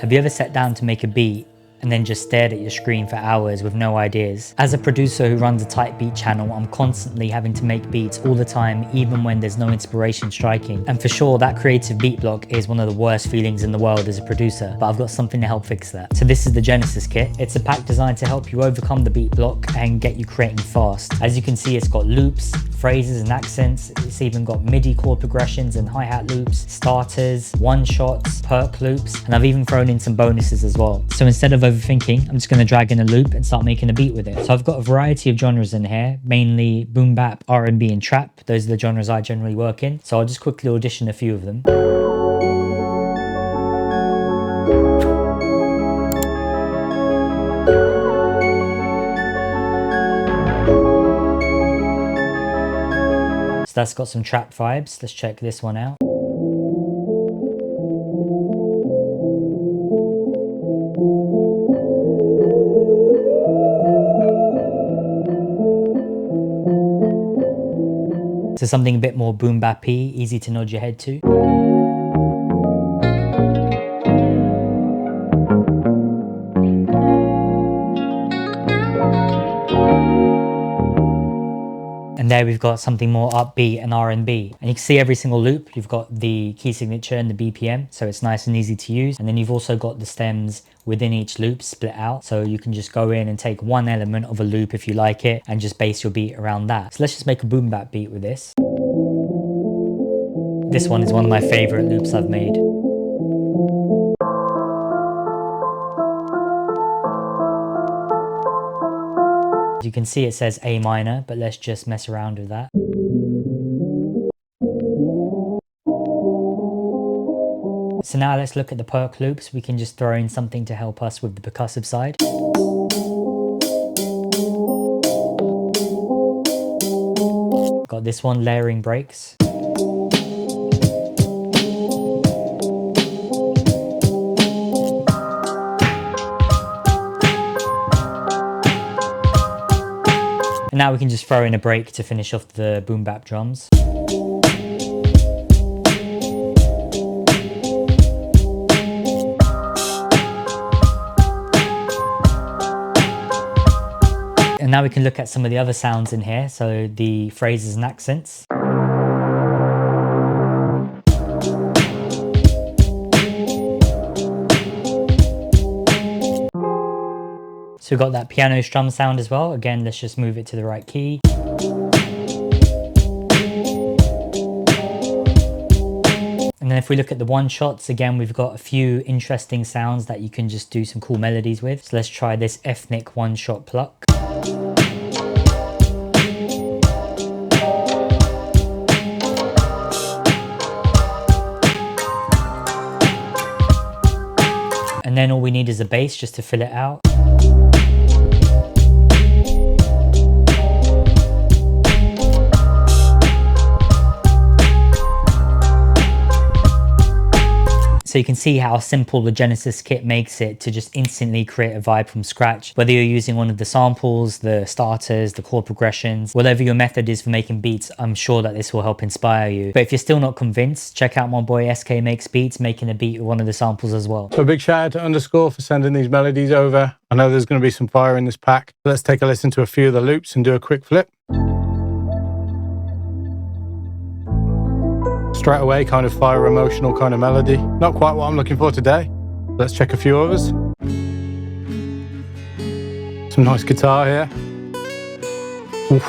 Have you ever sat down to make a beat and then just stared at your screen for hours with no ideas? As a producer who runs a tight beat channel, I'm constantly having to make beats all the time, even when there's no inspiration striking. And for sure, that creative beat block is one of the worst feelings in the world as a producer, but I've got something to help fix that. So this is the Genesis kit. It's a pack designed to help you overcome the beat block and get you creating fast. As you can see, it's got loops, phrases and accents. It's even got MIDI chord progressions and hi-hat loops, starters, one-shots, perk loops, and I've even thrown in some bonuses as well. So instead of overthinking, I'm just going to drag in a loop and start making a beat with it. So I've got a variety of genres in here, mainly boom bap, R&B and trap. Those are the genres I generally work in. So I'll just quickly audition a few of them. So that's got some trap vibes. Let's check this one out. So something a bit more boom bappy, easy to nod your head to. And there we've got something more upbeat and R&B. And you can see every single loop, you've got the key signature and the BPM, so it's nice and easy to use. And then you've also got the stems within each loop split out, so you can just go in and take one element of a loop if you like it and just base your beat around that. So let's just make a boom bap beat with this. This one is one of my favorite loops I've made. You can see it says A minor, but let's just mess around with that. So now let's look at the perk loops. We can just throw in something to help us with the percussive side. Got this one, layering breaks. And now we can just throw in a break to finish off the boom bap drums. And now we can look at some of the other sounds in here, so the phrases and accents. So we've got that piano strum sound as well. Again, let's just move it to the right key. And then if we look at the one shots, again, we've got a few interesting sounds that you can just do some cool melodies with. So let's try this ethnic one shot pluck. And then all we need is a bass just to fill it out. So you can see how simple the Genesis kit makes it to just instantly create a vibe from scratch. Whether you're using one of the samples, the starters, the chord progressions, whatever your method is for making beats, I'm sure that this will help inspire you. But if you're still not convinced, check out my boy SK Makes Beats making a beat with one of the samples as well. So a big shout out to UndaSkore for sending these melodies over. I know there's going to be some fire in this pack. Let's take a listen to a few of the loops and do a quick flip. Straight away, kind of fire emotional kind of melody. Not quite what I'm looking for today. Let's check a few others. Some nice guitar here. Oof.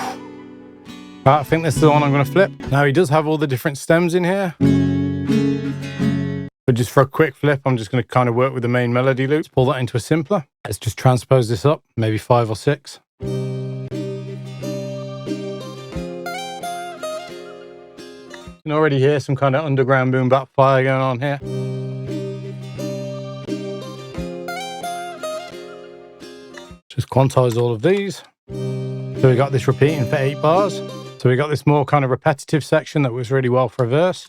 Right, I think this is the one I'm going to flip. Now he does have all the different stems in here. But just for a quick flip, I'm just going to kind of work with the main melody loop. Pull that into a simpler. Let's just transpose this up, maybe 5 or 6. You can already hear some kind of underground boom bap fire going on here. Just quantize all of these. So we got this repeating for 8 bars. So we got this more kind of repetitive section that works really well for a verse.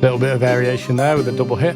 Little bit of variation there with a double hit.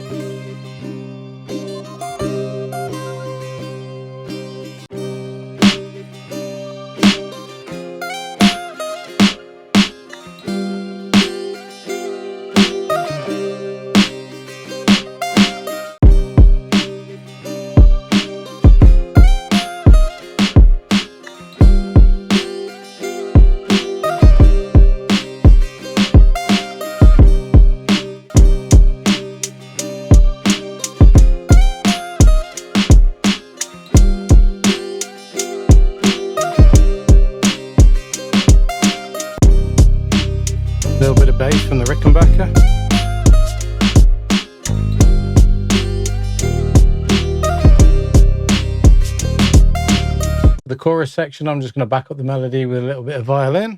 chorus section, I'm just going to back up the melody with a little bit of violin.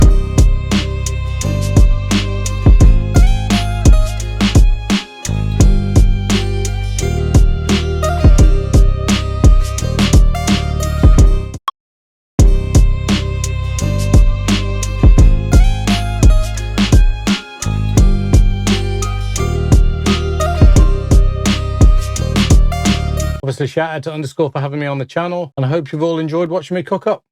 Obviously, shout out to UndaSkore for having me on the channel, and I hope you've all enjoyed watching me cook up.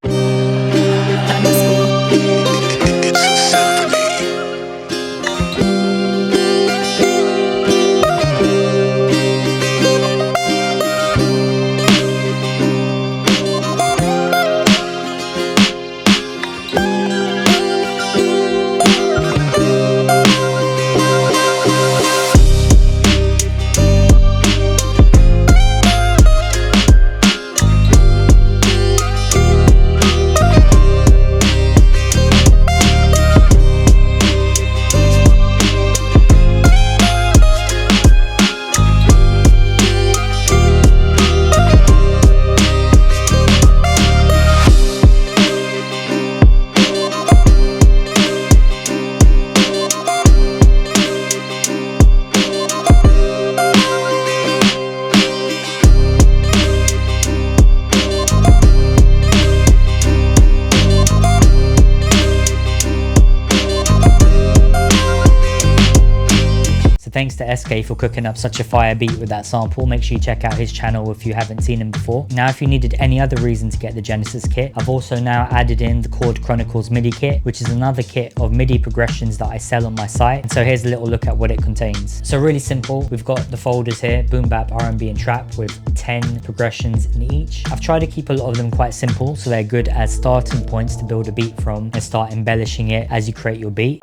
Thanks to SK for cooking up such a fire beat with that sample. Make sure you check out his channel if you haven't seen him before. Now, if you needed any other reason to get the Genesis kit, I've also now added in the Chord Chronicles MIDI kit, which is another kit of MIDI progressions that I sell on my site. And so here's a little look at what it contains. So really simple. We've got the folders here, boom bap, R&B and trap, with 10 progressions in each. I've tried to keep a lot of them quite simple, so they're good as starting points to build a beat from and start embellishing it as you create your beat.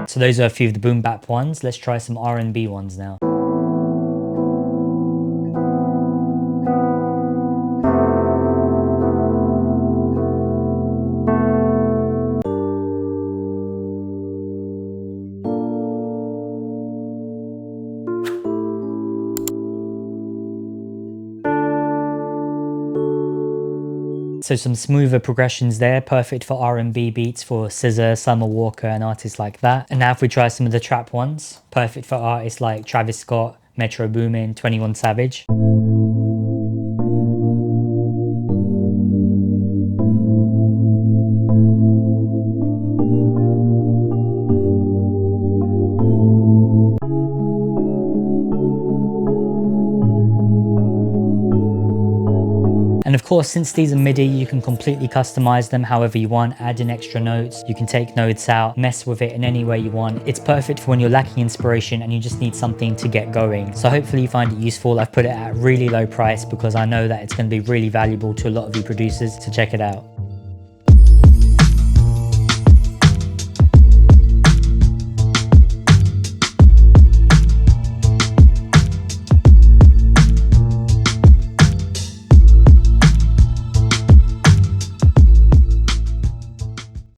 So those are a few of the boom bap ones. Let's try some R&B ones now. So some smoother progressions there, perfect for R&B beats for SZA, Summer Walker and artists like that. And now if we try some of the trap ones, perfect for artists like Travis Scott, Metro Boomin, 21 Savage. And of course, since these are MIDI, you can completely customize them however you want, add in extra notes, you can take notes out, mess with it in any way you want. It's perfect for when you're lacking inspiration and you just need something to get going. So hopefully you find it useful. I've put it at a really low price because I know that it's going to be really valuable to a lot of you producers, so check it out.